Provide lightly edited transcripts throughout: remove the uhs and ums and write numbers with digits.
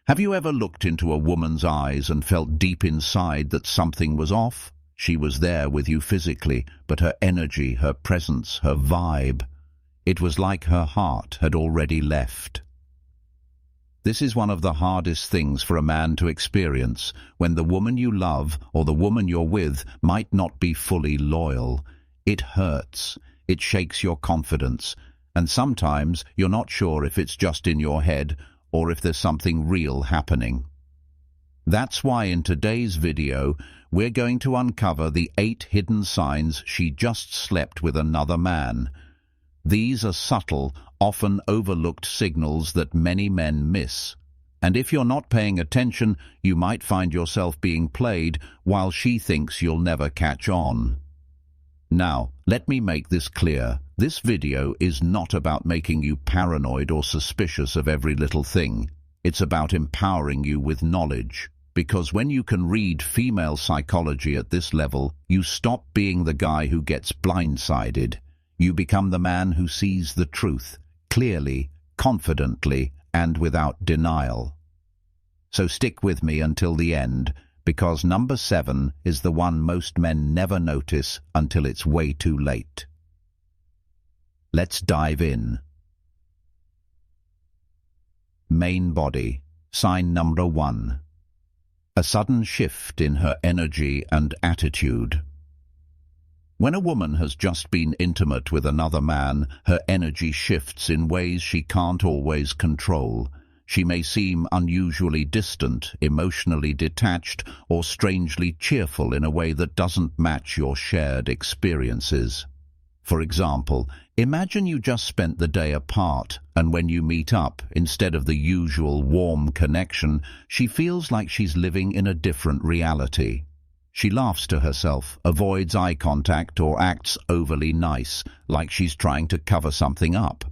Have you ever looked into a woman's eyes and felt deep inside that something was off? She was there with you physically, but her energy, her presence, her vibe, it was like her heart had already left. This is one of the hardest things for a man to experience, when the woman you love or the woman you're with might not be fully loyal. It hurts, it shakes your confidence, and sometimes you're not sure if it's just in your head or if there's something real happening. That's why in today's video, we're going to uncover the 8 hidden signs she just slept with another man. These are subtle, often overlooked signals that many men miss. And if you're not paying attention, you might find yourself being played while she thinks you'll never catch on. Now, let me make this clear. This video is not about making you paranoid or suspicious of every little thing. It's about empowering you with knowledge. Because when you can read female psychology at this level, you stop being the guy who gets blindsided. You become the man who sees the truth, clearly, confidently, and without denial. So stick with me until the end, because number 7 is the one most men never notice until it's way too late. Let's dive in. Main body, sign number 1. A sudden shift in her energy and attitude. When a woman has just been intimate with another man, her energy shifts in ways she can't always control. She may seem unusually distant, emotionally detached, or strangely cheerful in a way that doesn't match your shared experiences. For example, imagine you just spent the day apart, and when you meet up, instead of the usual warm connection, she feels like she's living in a different reality. She laughs to herself, avoids eye contact, or acts overly nice, like she's trying to cover something up.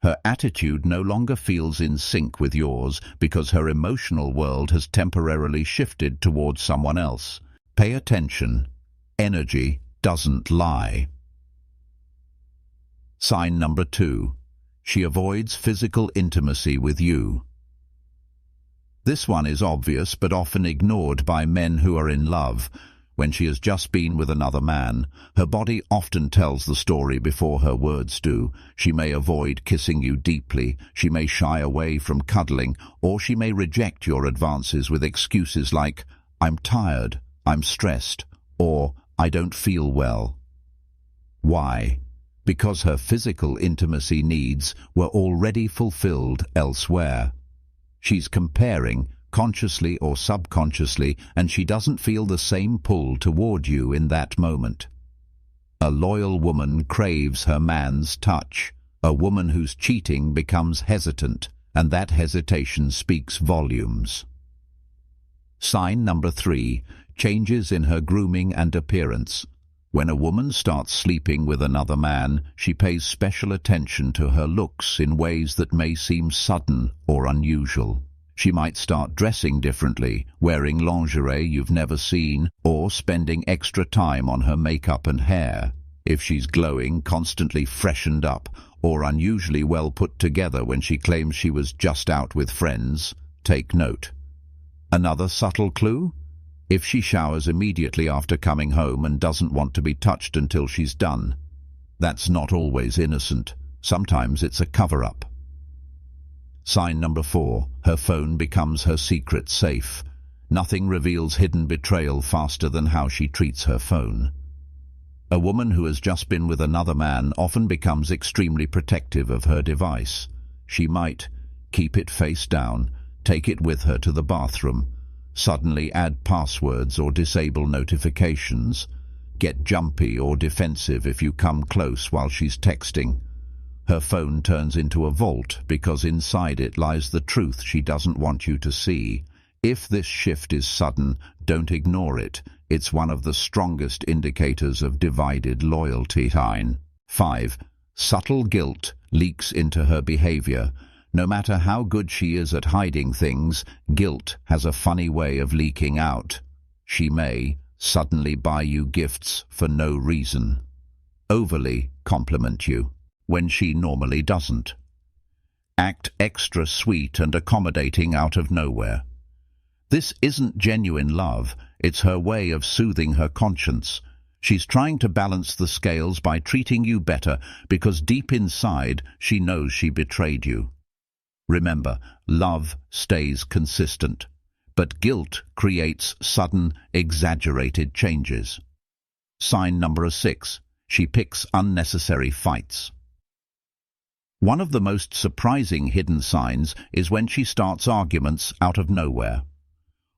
Her attitude no longer feels in sync with yours because her emotional world has temporarily shifted towards someone else. Pay attention. Energy doesn't lie. Sign number 2. She avoids physical intimacy with you. This one is obvious but often ignored by men who are in love. When she has just been with another man, her body often tells the story before her words do. She may avoid kissing you deeply, she may shy away from cuddling, or she may reject your advances with excuses like, "I'm tired," "I'm stressed," or "I don't feel well." Why? Because her physical intimacy needs were already fulfilled elsewhere. She's comparing, consciously or subconsciously, and she doesn't feel the same pull toward you in that moment. A loyal woman craves her man's touch. A woman who's cheating becomes hesitant, and that hesitation speaks volumes. Sign number 3. Changes in her grooming and appearance. When a woman starts sleeping with another man, she pays special attention to her looks in ways that may seem sudden or unusual. She might start dressing differently, wearing lingerie you've never seen, or spending extra time on her makeup and hair. If she's glowing, constantly freshened up, or unusually well put together when she claims she was just out with friends, take note. Another subtle clue? If she showers immediately after coming home and doesn't want to be touched until she's done. That's not always innocent. Sometimes it's a cover-up. Sign number 4. Her phone becomes her secret safe. Nothing reveals hidden betrayal faster than how she treats her phone. A woman who has just been with another man often becomes extremely protective of her device. She might keep it face down, take it with her to the bathroom, suddenly add passwords or disable notifications, get jumpy or defensive if you come close while she's texting. Her phone turns into a vault because inside it lies the truth she doesn't want you to see. If this shift is sudden, don't ignore it. It's one of the strongest indicators of divided loyalty. 5. Subtle guilt leaks into her behavior. No matter how good she is at hiding things, guilt has a funny way of leaking out. She may suddenly buy you gifts for no reason, overly compliment you when she normally doesn't, act extra sweet and accommodating out of nowhere. This isn't genuine love, it's her way of soothing her conscience. She's trying to balance the scales by treating you better because deep inside she knows she betrayed you. Remember, love stays consistent, but guilt creates sudden, exaggerated changes. Sign number 6. She picks unnecessary fights. One of the most surprising hidden signs is when she starts arguments out of nowhere.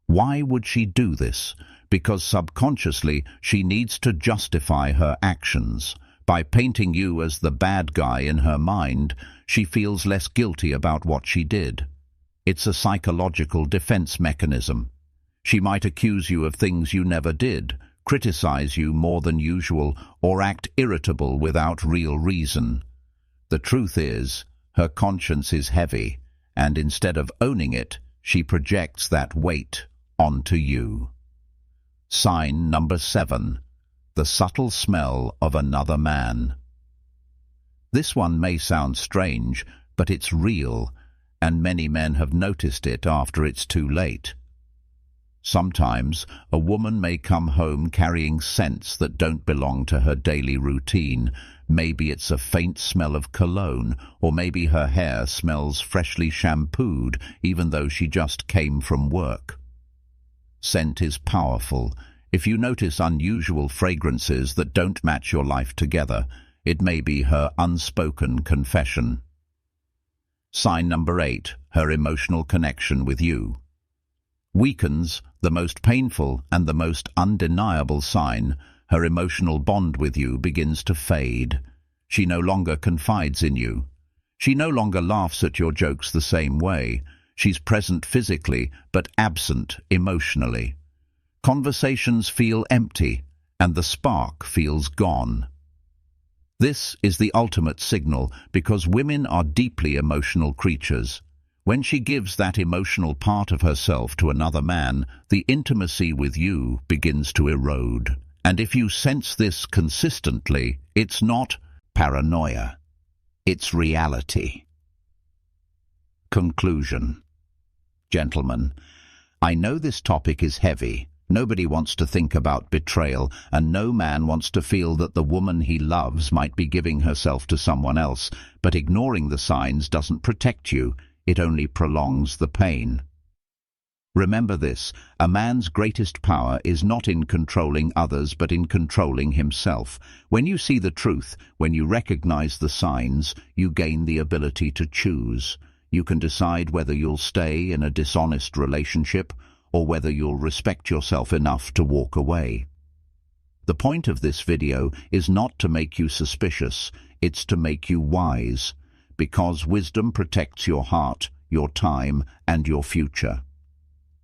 Why would she do this? Because subconsciously she needs to justify her actions. By painting you as the bad guy in her mind, she feels less guilty about what she did. It's a psychological defense mechanism. She might accuse you of things you never did, criticize you more than usual, or act irritable without real reason. The truth is, her conscience is heavy, and instead of owning it, she projects that weight onto you. Sign number 7. The subtle smell of another man. This one may sound strange, but it's real, and many men have noticed it after it's too late. Sometimes a woman may come home carrying scents that don't belong to her daily routine. Maybe it's a faint smell of cologne, or maybe her hair smells freshly shampooed even though she just came from work. Scent is powerful. If you notice unusual fragrances that don't match your life together, it may be her unspoken confession. Sign number 8. Her emotional connection with you. Weakens, the most painful and the most undeniable sign, her emotional bond with you begins to fade. She no longer confides in you. She no longer laughs at your jokes the same way. She's present physically, but absent emotionally. Conversations feel empty, and the spark feels gone. This is the ultimate signal because women are deeply emotional creatures. When she gives that emotional part of herself to another man, the intimacy with you begins to erode. And if you sense this consistently, it's not paranoia. It's reality. Conclusion. Gentlemen, I know this topic is heavy. Nobody wants to think about betrayal, and no man wants to feel that the woman he loves might be giving herself to someone else, but ignoring the signs doesn't protect you, it only prolongs the pain. Remember this, a man's greatest power is not in controlling others but in controlling himself. When you see the truth, when you recognize the signs, you gain the ability to choose. You can decide whether you'll stay in a dishonest relationship or whether you'll respect yourself enough to walk away. The point of this video is not to make you suspicious, it's to make you wise, because wisdom protects your heart, your time, and your future.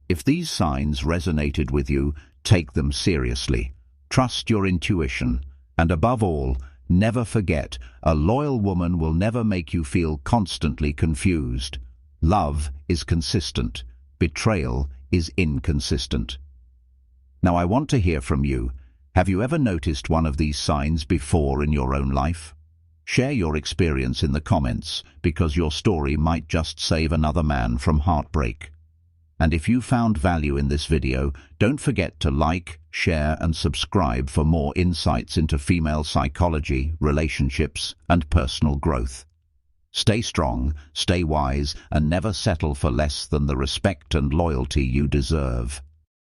If these signs resonated with you, take them seriously. Trust your intuition, and above all, never forget, a loyal woman will never make you feel constantly confused. Love is consistent. Betrayal is inconsistent. Now I want to hear from you. Have you ever noticed one of these signs before in your own life? Share your experience in the comments, because your story might just save another man from heartbreak. And if you found value in this video, don't forget to like, share and subscribe for more insights into female psychology, relationships and personal growth. Stay strong, stay wise, and never settle for less than the respect and loyalty you deserve.